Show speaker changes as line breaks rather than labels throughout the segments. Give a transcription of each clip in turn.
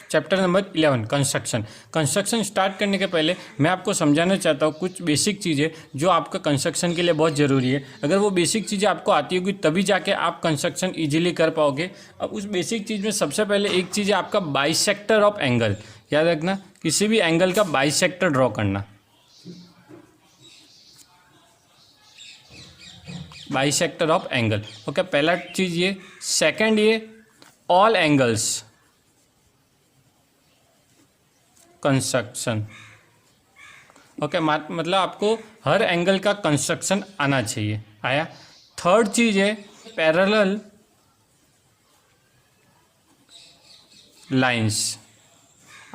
Chapter number 11 construction. Construction start करने के पहले मैं आपको समझाना चाहता हूँ कुछ बेसिक चीज़ें जो आपका कंस्ट्रक्शन के लिए बहुत ज़रूरी है। अगर वो बेसिक चीज़ें आपको आती होगी तभी जाके आप कंस्ट्रक्शन इजीली कर पाओगे। अब उस बेसिक चीज़ में सबसे पहले एक चीज़ है आपका बाइसेक्टर ऑफ एंगल। याद रखना, किसी भी एंगल का बाइसेक्टर ड्रॉ करना, बाइसेक्टर ऑफ एंगल। ओके, पहला चीज़ ये। सेकंड ये ऑल एंगल्स कंस्ट्रक्शन। ओके, मतलब आपको हर एंगल का कंस्ट्रक्शन आना चाहिए। आया। थर्ड चीज़ है पैरेलल लाइंस।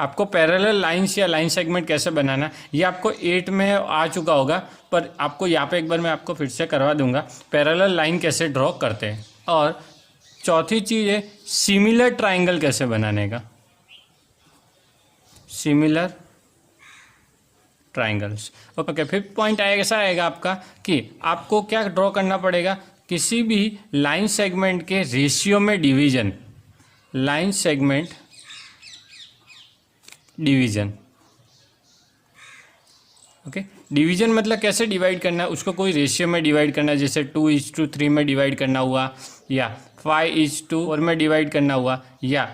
आपको पैरेलल लाइंस या लाइन सेगमेंट कैसे बनाना, ये आपको 8 में आ चुका होगा, पर आपको यहाँ पे एक बार मैं आपको फिर से करवा दूंगा पैरेलल लाइन कैसे ड्रॉ करते हैं। और चौथी चीज़ है सिमिलर ट्राइंगल कैसे बनाने का, similar triangles. Okay, fifth point ऐसा आएगा आपका कि आपको क्या ड्रॉ करना पड़ेगा, किसी भी लाइन सेगमेंट के रेशियो में division, line segment division. Okay, division मतलब कैसे डिवाइड करना है, उसको कोई रेशियो में डिवाइड करना है, जैसे 2:3 में डिवाइड करना हुआ, या 5:4 में डिवाइड करना हुआ, या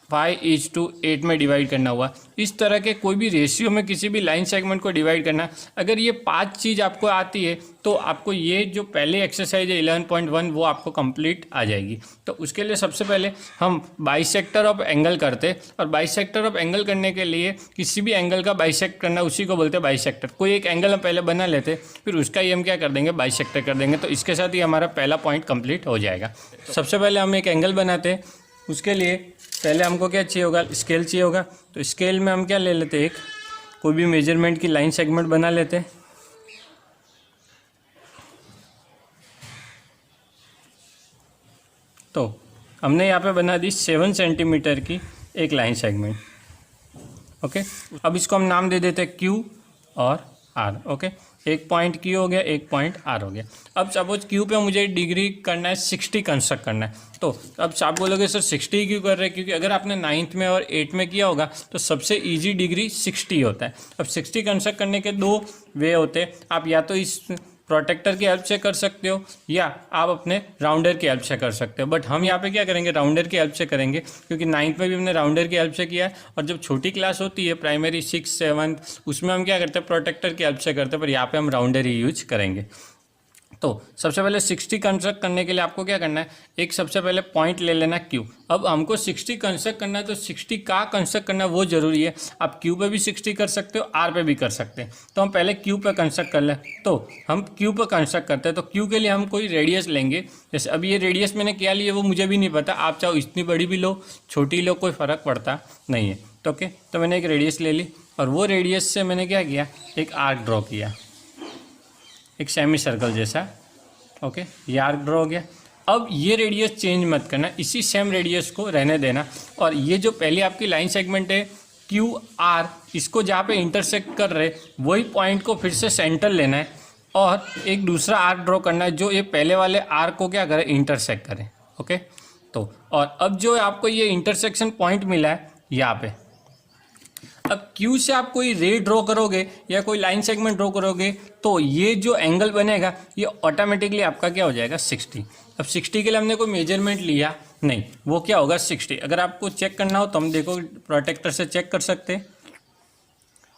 5:8 में डिवाइड करना हुआ। इस तरह के कोई भी रेशियो में किसी भी लाइन सेगमेंट को डिवाइड करना। अगर ये 5 चीज़ आपको आती है तो आपको ये जो पहले एक्सरसाइज है 11.1 वो आपको कंप्लीट आ जाएगी। तो उसके लिए सबसे पहले हम बाइसेक्टर ऑफ एंगल करते, और बाइसेक्टर ऑफ एंगल करने के लिए किसी भी एंगल का बाइसेक्ट करना, उसी को बोलते हैं बाइसेक्टर। कोई एक एंगल हम पहले बना लेते, फिर उसका ही हम क्या कर देंगे, बाइसेक्टर कर देंगे। तो इसके साथ ही हमारा पहला पॉइंट कंप्लीट हो जाएगा। सबसे पहले हम एक एंगल बनाते हैं, उसके लिए पहले हमको क्या चाहिए होगा, स्केल चाहिए होगा। तो स्केल में हम क्या ले लेते हैं, एक कोई भी मेजरमेंट की लाइन सेगमेंट बना लेते हैं। तो हमने यहाँ पे बना दी 7 सेंटीमीटर की एक लाइन सेगमेंट। ओके, अब इसको हम नाम दे देते हैं Q और R। ओके, एक पॉइंट Q हो गया, एक पॉइंट R हो गया। अब सपोज Q पे मुझे डिग्री करना है 60 कंस्ट्रक्ट करना है। तो अब आप बोलोगे सर 60 क्यों कर रहे हैं, क्योंकि अगर आपने 9th में और 8th में किया होगा तो सबसे इजी डिग्री 60 होता है। अब 60 कंस्ट्रक्ट करने के 2 वे होते हैं। आप या तो इस प्रोटेक्टर की हेल्प से कर सकते हो, या आप अपने राउंडर की हेल्प से कर सकते हो। बट हम यहाँ पे क्या करेंगे, राउंडर की हेल्प से करेंगे, क्योंकि 9th में भी हमने राउंडर की हेल्प से किया है। और जब छोटी क्लास होती है प्राइमरी 6, 7, उसमें हम क्या करते हैं, प्रोटेक्टर की हेल्प से करते हैं, पर यहाँ पे हम राउंडर ही यूज करेंगे। तो सबसे पहले 60 कंस्ट्रक्ट करने के लिए आपको क्या करना है, एक सबसे पहले पॉइंट ले लेना Q। अब हमको 60 कंस्ट्रक्ट करना है, तो 60 का कंस्ट्रक्ट करना वो जरूरी है। आप Q पे भी 60 कर सकते हो, R पे भी कर सकते हैं। तो हम पहले Q पे कंस्ट्रक्ट कर लें। तो हम Q पे कंस्ट्रक्ट करते हैं, तो Q के लिए हम कोई रेडियस लेंगे। जैसे अब ये रेडियस मैंने क्या लिया वो मुझे भी नहीं पता, आप चाहो इतनी बड़ी भी लो, छोटी लो, कोई फ़र्क पड़ता नहीं है। तो ओके, तो मैंने एक रेडियस ले ली, और वो रेडियस से मैंने क्या किया, एक आर्क ड्रॉ किया, एक सेमी सर्कल जैसा। ओके, ये आर्क ड्रॉ हो गया। अब ये रेडियस चेंज मत करना, इसी सेम रेडियस को रहने देना। और ये जो पहले आपकी लाइन सेगमेंट है QR, इसको जहाँ पे इंटरसेक्ट कर रहे वही पॉइंट को फिर से सेंटर लेना है, और एक दूसरा आर्क ड्रॉ करना है जो ये पहले वाले आर्क को क्या करे, इंटरसेक्ट करे। ओके, तो और अब जो आपको ये इंटरसेक्शन पॉइंट मिला है यहाँ पे, अब Q से आप कोई रे ड्रॉ करोगे या कोई लाइन सेगमेंट ड्रॉ करोगे, तो ये जो एंगल बनेगा ये ऑटोमेटिकली आपका क्या हो जाएगा, 60। अब 60 के लिए हमने कोई मेजरमेंट लिया नहीं, वो क्या होगा 60। अगर आपको चेक करना हो तो हम देखो प्रोटेक्टर से चेक कर सकते हैं।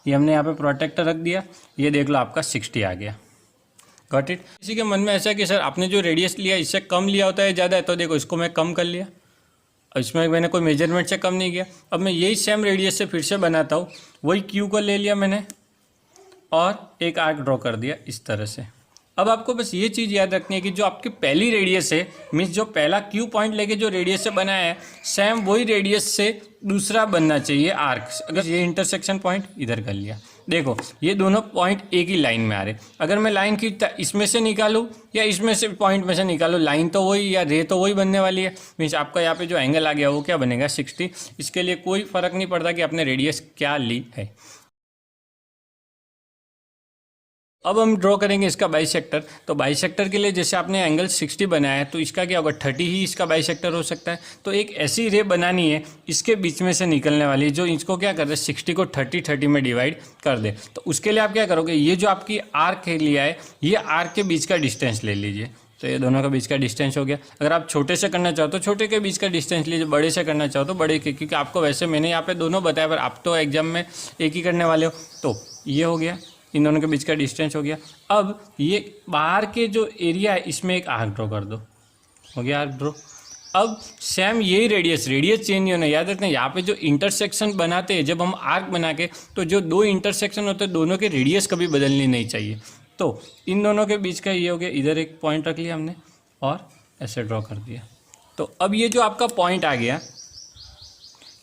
ये हमने यहाँ पे प्रोटेक्टर रख दिया, ये देख लो आपका 60 आ गया। Got it. किसी के मन में ऐसा है कि सर आपने जो रेडियस लिया इससे कम लिया होता है ज़्यादा है, तो देखो इसको मैं कम कर लिया, इसमें मैंने कोई मेजरमेंट से कम नहीं किया। अब मैं यही सेम रेडियस से फिर से बनाता हूँ, वही Q को ले लिया मैंने और एक आर्क ड्रॉ कर दिया इस तरह से। अब आपको बस ये चीज़ याद रखनी है कि जो आपकी पहली रेडियस है, मीन्स जो पहला Q पॉइंट लेके जो रेडियस से बनाया है, सेम वही रेडियस से दूसरा बनना चाहिए आर्क। अगर ये इंटरसेक्शन पॉइंट इधर कर लिया, देखो ये दोनों पॉइंट एक ही लाइन में आ रहे। अगर मैं लाइन की इसमें से निकालूं या इसमें से पॉइंट में से निकालूं, लाइन तो वही या रे तो वही बनने वाली है। मीन्स आपका यहाँ पे जो एंगल आ गया वो क्या बनेगा, 60। इसके लिए कोई फ़र्क नहीं पड़ता कि आपने रेडियस क्या ली है। अब हम ड्रॉ करेंगे इसका बाइसेक्टर। तो बाइसेक्टर के लिए जैसे आपने एंगल 60 बनाया है तो इसका क्या होगा, 30 ही इसका बाइसेक्टर हो सकता है। तो एक ऐसी रे बनानी है इसके बीच में से निकलने वाली, जो इसको क्या कर दे, 60 को 30 में डिवाइड कर दे। तो उसके लिए आप क्या करोगे, ये जो आपकी आर्क लिया है, ये आर्क के बीच का डिस्टेंस ले लीजिए। तो ये दोनों के बीच का डिस्टेंस हो गया। अगर आप छोटे से करना चाहो तो छोटे के बीच का डिस्टेंस लीजिए, बड़े से करना चाहो तो बड़े के, क्योंकि आपको वैसे मैंने यहाँ पे दोनों बताया, पर आप तो एग्जाम में एक ही करने वाले हो। तो ये हो गया, इन दोनों के बीच का डिस्टेंस हो गया। अब ये बाहर के जो एरिया है इसमें एक आर्क ड्रॉ कर दो, हो गया आर्क ड्रॉ। अब सेम यही रेडियस चेंज नहीं होना, याद रखना। यहाँ पे जो इंटरसेक्शन बनाते हैं जब हम आर्क बना के, तो जो दो इंटरसेक्शन होते हैं दोनों के रेडियस कभी बदलनी नहीं चाहिए। तो इन दोनों के बीच का ये हो गया, इधर एक पॉइंट रख लिया हमने और ऐसे ड्रॉ कर दिया। तो अब ये जो आपका पॉइंट आ गया,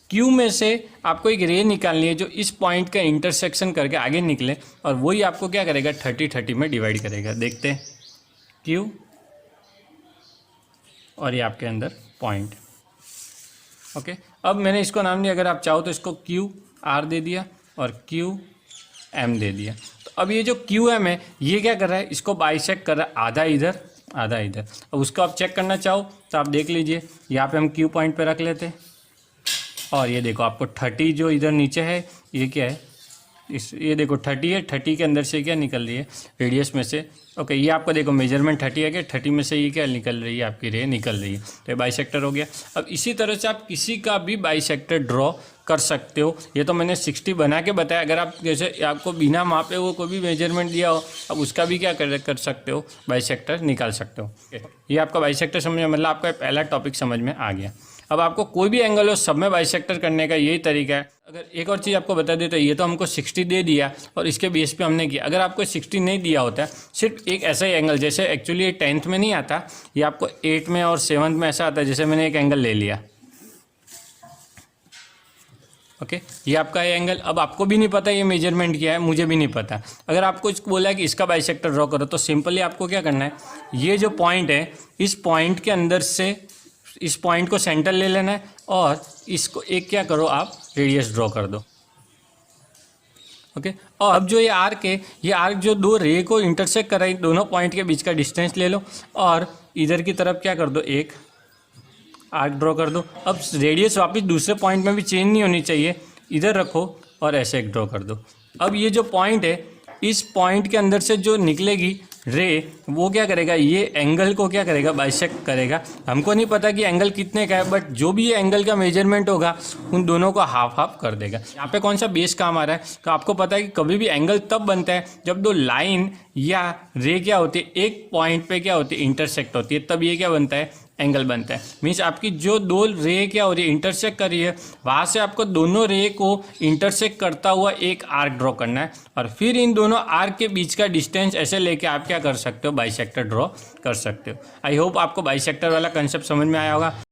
क्यू में से आपको एक रे निकालनी है जो इस पॉइंट का इंटरसेक्शन करके आगे निकले, और वही आपको क्या करेगा, 30 में डिवाइड करेगा। देखते हैं, क्यू और ये आपके अंदर पॉइंट। ओके, अब मैंने इसको नाम दिया, अगर आप चाहो तो इसको क्यू आर दे दिया और क्यू एम दे दिया। तो अब ये जो क्यू एम है ये क्या कर रहा है, इसको बाइसेक्ट कर रहा है, आधा इधर आधा इधर। अब उसको आप चेक करना चाहो तो आप देख लीजिए, यहाँ पे हम क्यू पॉइंट पे रख लेते हैं, और ये देखो आपको 30 जो इधर नीचे है ये क्या है, ये देखो 30 है, 30 के अंदर से क्या निकल रही है रेडियस में से। ओके, ये आपको देखो मेजरमेंट 30 है कि 30 में से ये क्या निकल रही है, आपकी रे निकल रही है। तो ये बाइसेक्टर हो गया। अब इसी तरह से आप किसी का भी बाइसेक्टर ड्रॉ कर सकते हो। ये तो मैंने 60 बना के बताया, अगर आप जैसे आपको बिना मापे हुए कोई भी मेजरमेंट दिया हो, अब उसका भी क्या कर सकते हो, बाइसेक्टर निकाल सकते हो। ये आपका बाइसेक्टर समझ में, मतलब आपका पहला टॉपिक समझ में आ गया। अब आपको कोई भी एंगल हो सब में बाइसेक्टर करने का यही तरीका है। अगर एक और चीज़ आपको बता दें तो ये तो हमको 60 दे दिया और इसके बेस पे हमने किया। अगर आपको 60 नहीं दिया होता है, सिर्फ एक ऐसा ही एंगल, जैसे एक्चुअली ये 10th में नहीं आता, ये आपको 8 में और 7th में ऐसा आता है। जैसे मैंने एक एंगल ले लिया, ओके, ये आपका ये एंगल। अब आपको भी नहीं पता ये मेजरमेंट क्या है, मुझे भी नहीं पता। अगर आपको इसको बोला है कि इसका बाइसेक्टर ड्रॉ करो, तो सिंपली आपको क्या करना है, ये जो पॉइंट है इस पॉइंट के अंदर से इस पॉइंट को सेंटर ले लेना है, और इसको एक क्या करो, आप रेडियस ड्रॉ कर दो। ओके, और अब जो ये आर्क है, ये आर्क जो दो रे को इंटरसेक्ट कर रहा है, दोनों पॉइंट के बीच का डिस्टेंस ले लो और इधर की तरफ क्या कर दो, एक आर्क ड्रॉ कर दो। अब रेडियस वापस दूसरे पॉइंट में भी चेंज नहीं होनी चाहिए, इधर रखो और ऐसे एक ड्रॉ कर दो। अब ये जो पॉइंट है, इस पॉइंट के अंदर से जो निकलेगी रे, वो क्या करेगा, ये एंगल को क्या करेगा, बाइसेक्ट करेगा। हमको नहीं पता कि एंगल कितने का है, बट जो भी ये एंगल का मेजरमेंट होगा उन दोनों को हाफ हाफ कर देगा। यहाँ पे कौन सा बेस काम आ रहा है, तो आपको पता है कि कभी भी एंगल तब बनता है जब दो लाइन या रे क्या होती है, एक पॉइंट पे क्या होती है, इंटरसेक्ट होती है, तब ये क्या बनता है, एंगल बनता है। मीन्स आपकी जो दो रे क्या हो रही है, इंटरसेक्ट कर रही है, वहाँ से आपको दोनों रे को इंटरसेक्ट करता हुआ एक आर्क ड्रॉ करना है, और फिर इन दोनों आर्क के बीच का डिस्टेंस ऐसे लेके आप क्या कर सकते हो, बाइसेक्टर ड्रॉ कर सकते हो। आई होप आपको बाइसेक्टर वाला कंसेप्ट समझ में आया होगा।